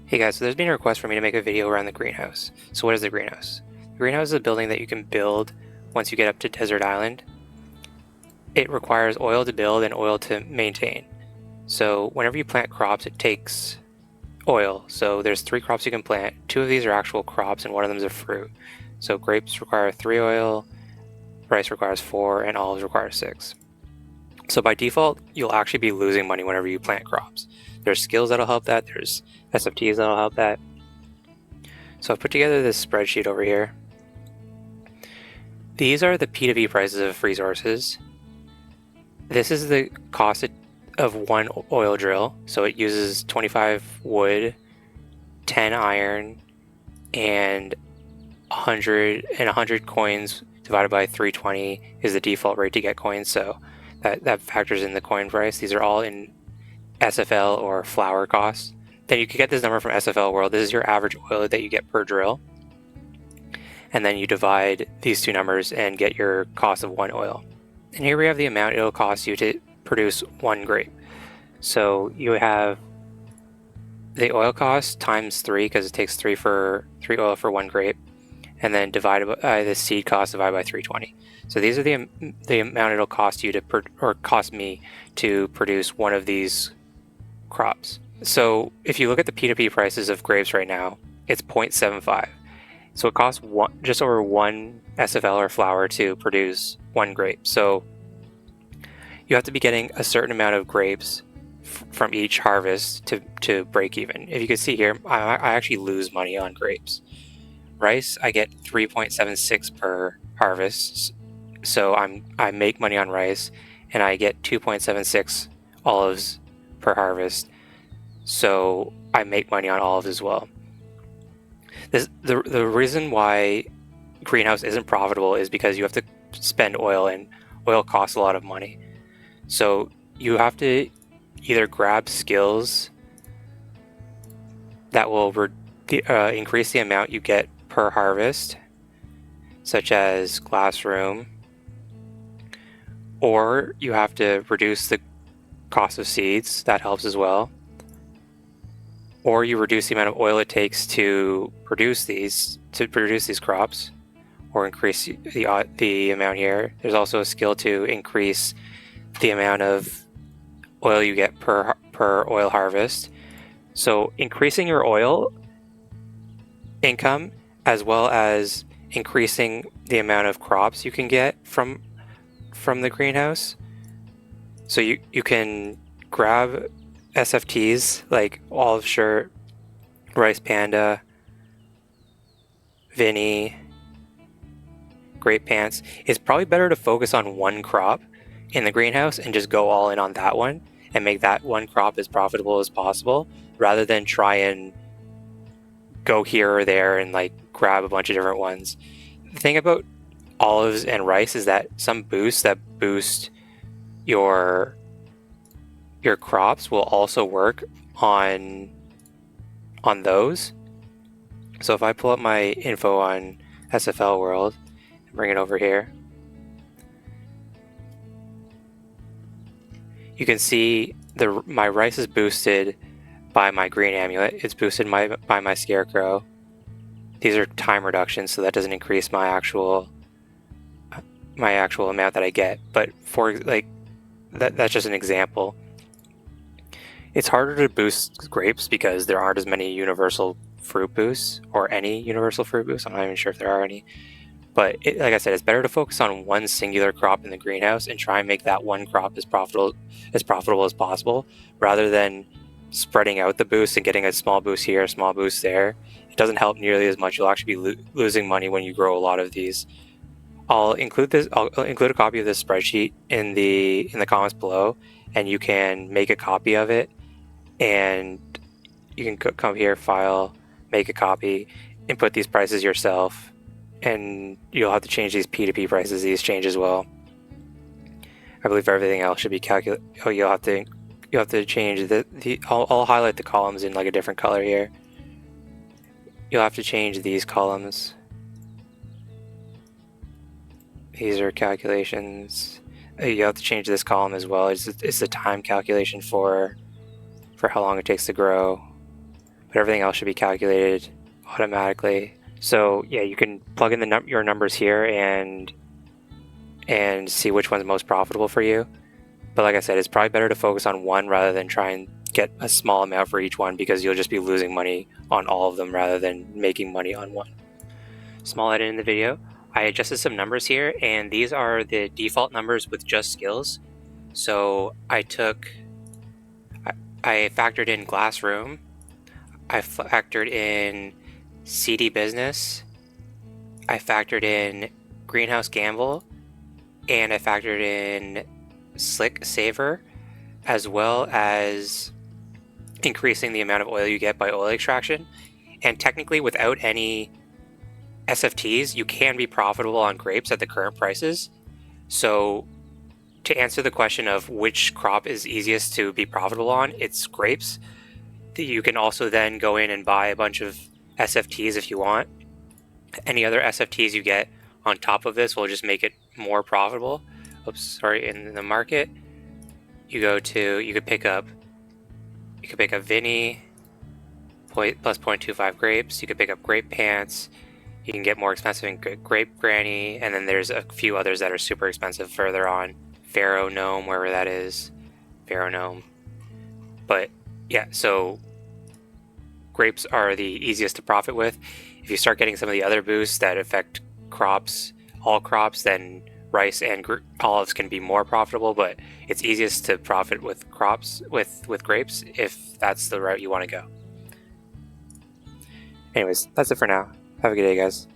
Hey guys, so there's been a request for me to make a video around the greenhouse. So what is the greenhouse? The greenhouse is a building that you can build once you get up to Desert Island. It requires oil to build and oil to maintain. So whenever you plant crops, it takes oil. So there's 3 crops you can plant. 2 of these are actual crops and one of them is a fruit. So grapes require 3 oil, rice requires 4, and olives require 6. So by default, you'll actually be losing money whenever you plant crops. There's skills that'll help that, there's SFTs that'll help that. So I've put together this spreadsheet over here. These are the P2V prices of resources. This is the cost of one oil drill. So it uses 25 wood, 10 iron, and 100 coins divided by 320 is the default rate to get coins. So that factors in the coin price. These are all in SFL or flour costs. Then you can get this number from SFL World. This is your average oil that you get per drill. And then you divide these 2 numbers and get your cost of 1 oil. And here we have the amount it'll cost you to produce 1 grape. So you have the oil cost times 3 because it takes 3 oil for 1 grape, and then divided by the seed cost divided by 320. So these are the amount it'll cost you cost me to produce one of these crops. So if you look at the P2P prices of grapes right now, it's 0.75. So it costs just over 1 SFL or flour to produce 1 grape. So you have to be getting a certain amount of grapes from each harvest to break even. If you can see here, I actually lose money on grapes. Rice, I get 3.76 per harvest. So I make money on rice, and I get 2.76 olives per harvest. So I make money on olives as well. The reason why greenhouse isn't profitable is because you have to spend oil, and oil costs a lot of money. So you have to either grab skills that will increase the amount you get per harvest, such as classroom, or you have to reduce the cost of seeds. That helps as well. Or you reduce the amount of oil it takes to produce these crops, or increase the amount here. There's also a skill to increase the amount of oil you get per oil harvest. So increasing your oil income, as well as increasing the amount of crops you can get from the greenhouse. So you can grab SFTs like Olive Shirt, Rice Panda, Vinny, Grape Pants. It's probably better to focus on one crop in the greenhouse and just go all in on that one and make that one crop as profitable as possible, rather than try and go here or there and like grab a bunch of different ones. The thing about olives and rice is that some boosts that boost your crops will also work on those. So if I pull up my info on SFL World and bring it over here, you can see my rice is boosted by my green amulet. It's boosted by my scarecrow. These are time reductions, so that doesn't increase my actual amount that I get. But for like that's just an example. It's harder to boost grapes because there aren't as many universal fruit boosts, or any universal fruit boosts. I'm not even sure if there are any. But like I said, it's better to focus on one singular crop in the greenhouse and try and make that one crop as profitable as possible, rather than spreading out the boost and getting a small boost here, a small boost there. It doesn't help nearly as much. You'll actually be losing money when you grow a lot of these. I'll include a copy of this spreadsheet in the comments below, and you can make a copy of it, and you can come here, file, make a copy, input these prices yourself, and you'll have to change these P2P prices. These change as well. I believe everything else should be calculated. Oh, you'll have to change I'll highlight the columns in like a different color here. You'll have to change these columns. These are calculations. You have to change this column as well. It's the time calculation for how long it takes to grow. but everything else should be calculated automatically. So yeah, you can plug in your numbers here and see which one's most profitable for you. But like I said, it's probably better to focus on one rather than try and get a small amount for each one, because you'll just be losing money on all of them rather than making money on one. Small edit in the video. I adjusted some numbers here, and these are the default numbers with just skills. So I factored in glass room, I factored in CD business, I factored in greenhouse gamble, and I factored in slick saver, as well as increasing the amount of oil you get by oil extraction. And technically, without any SFTs, you can be profitable on grapes at the current prices. So to answer the question of which crop is easiest to be profitable on, it's grapes. You can also then go in and buy a bunch of SFTs if you want. Any other SFTs you get on top of this will just make it more profitable. Oops, sorry, in the market, you could pick up Vinny plus 0.25 grapes. You could pick up grape pants. You can get more expensive in grape granny, and then there's a few others that are super expensive further on. Pharaoh gnome, wherever that is, Pharaoh gnome. But yeah, so grapes are the easiest to profit with. If you start getting some of the other boosts that affect crops, all crops, then rice and olives can be more profitable, but it's easiest to profit with crops, with grapes, if that's the route you want to go. Anyways, that's it for now. Have a good day, guys.